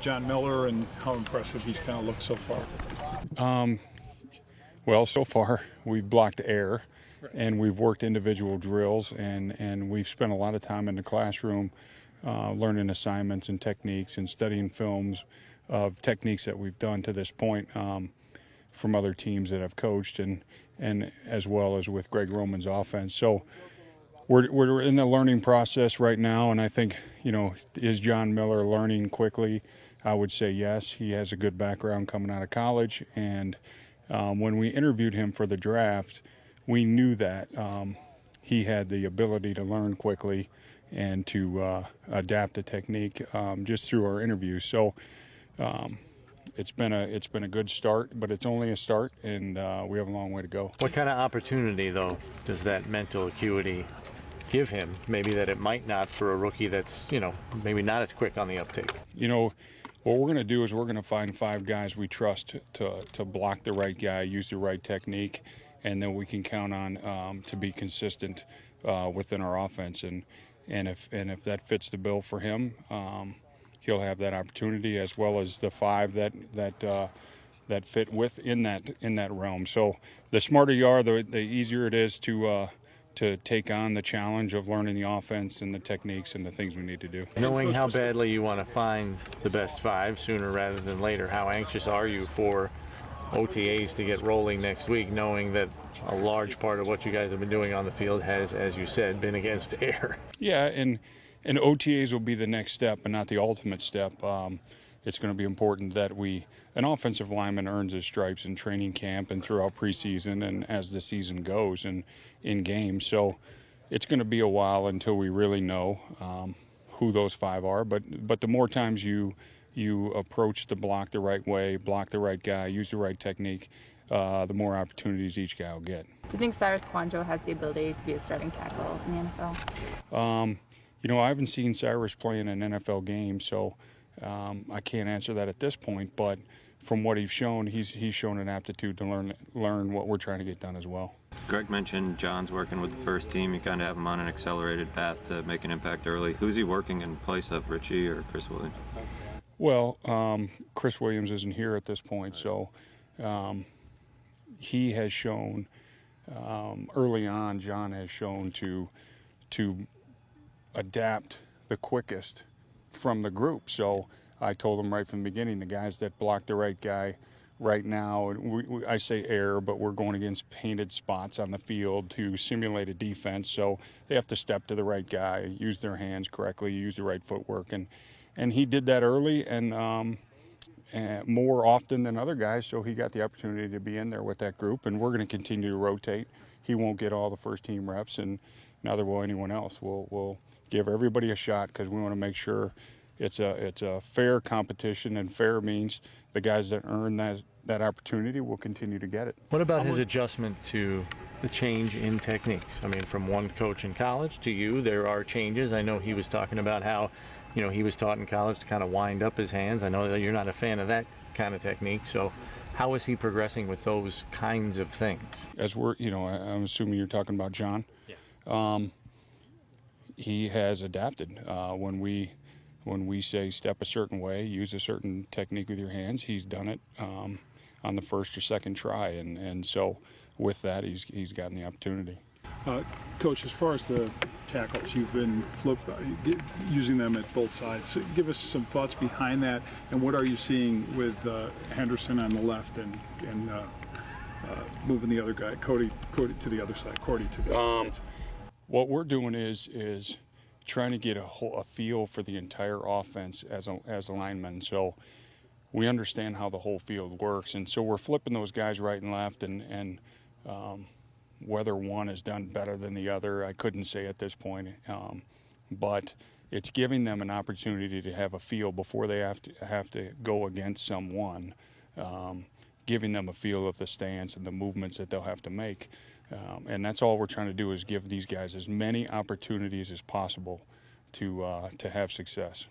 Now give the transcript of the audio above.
John Miller and how impressive he's kind of looked so far? Well, so far we've blocked air, and we've worked individual drills, and we've spent a lot of time in the classroom learning assignments and techniques and studying films of techniques that we've done to this point from other teams that I've coached, and as well as with Greg Roman's offense. So we're in the learning process right now, and I think, is John Miller learning quickly? I would say yes. He has a good background coming out of college, and when we interviewed him for the draft, we knew that he had the ability to learn quickly and to adapt a technique just through our interviews. So it's been a good start, but it's only a start, and we have a long way to go. What kind of opportunity, though, does that mental acuity give him? Maybe that it might not for a rookie that's, maybe not as quick on the uptake. What we're going to do is we're going to find 5 guys we trust to block the right guy, use the right technique, and then we can count on to be consistent within our offense. And if that fits the bill for him, he'll have that opportunity, as well as the 5 that fit within that realm. So the smarter you are, the easier it is to take on the challenge of learning the offense and the techniques and the things we need to do. Knowing how badly you want to find the best 5 sooner rather than later, how anxious are you for OTAs to get rolling next week, knowing that a large part of what you guys have been doing on the field has, as you said, been against air? Yeah, and OTAs will be the next step and not the ultimate step. It's going to be important that an offensive lineman earns his stripes in training camp and throughout preseason and as the season goes and in games. So it's going to be a while until we really know who those 5 are. But the more times you approach the block the right way, block the right guy, use the right technique, the more opportunities each guy will get. Do you think Cyrus Quanjo has the ability to be a starting tackle in the NFL? I haven't seen Cyrus play in an NFL game, so I can't answer that at this point. But from what he's shown an aptitude to learn what we're trying to get done as well. Greg mentioned John's working with the first team. You kind of have him on an accelerated path to make an impact early. Who's he working in place of, Richie or Chris Williams? Well, Chris Williams isn't here at this point, so he has shown early on. John has shown to adapt the quickest from the group. So I told him right from the beginning, the guys that block the right guy right now, I say air, but we're going against painted spots on the field to simulate a defense. So they have to step to the right guy, use their hands correctly, use the right footwork. And he did that early and more often than other guys, so he got the opportunity to be in there with that group. And we're going to continue to rotate. He won't get all the first team reps, and neither will anyone else. We'll give everybody a shot because we want to make sure it's a fair competition, and fair means the guys that earn that opportunity will continue to get it. What about his adjustment to the change in techniques? I mean, from one coach in college to you, there are changes. I know he was talking about how, he was taught in college to kind of wind up his hands. I know that you're not a fan of that kind of technique. So how is he progressing with those kinds of things? As I'm assuming you're talking about John. Yeah. He has adapted. When we say step a certain way, use a certain technique with your hands, he's done it on the first or second try, and so with that, he's gotten the opportunity. Coach, as far as the tackles, you've been using them at both sides. So give us some thoughts behind that, and what are you seeing with Henderson on the left and moving the other guy, Cody to the other side, Cordy to the other side? What we're doing is trying to get a feel for the entire offense as a lineman. So we understand how the whole field works, and so we're flipping those guys right and left, and whether one is done better than the other, I couldn't say at this point. But it's giving them an opportunity to have a feel before they have to go against someone, giving them a feel of the stance and the movements that they'll have to make. And that's all we're trying to do, is give these guys as many opportunities as possible to have success.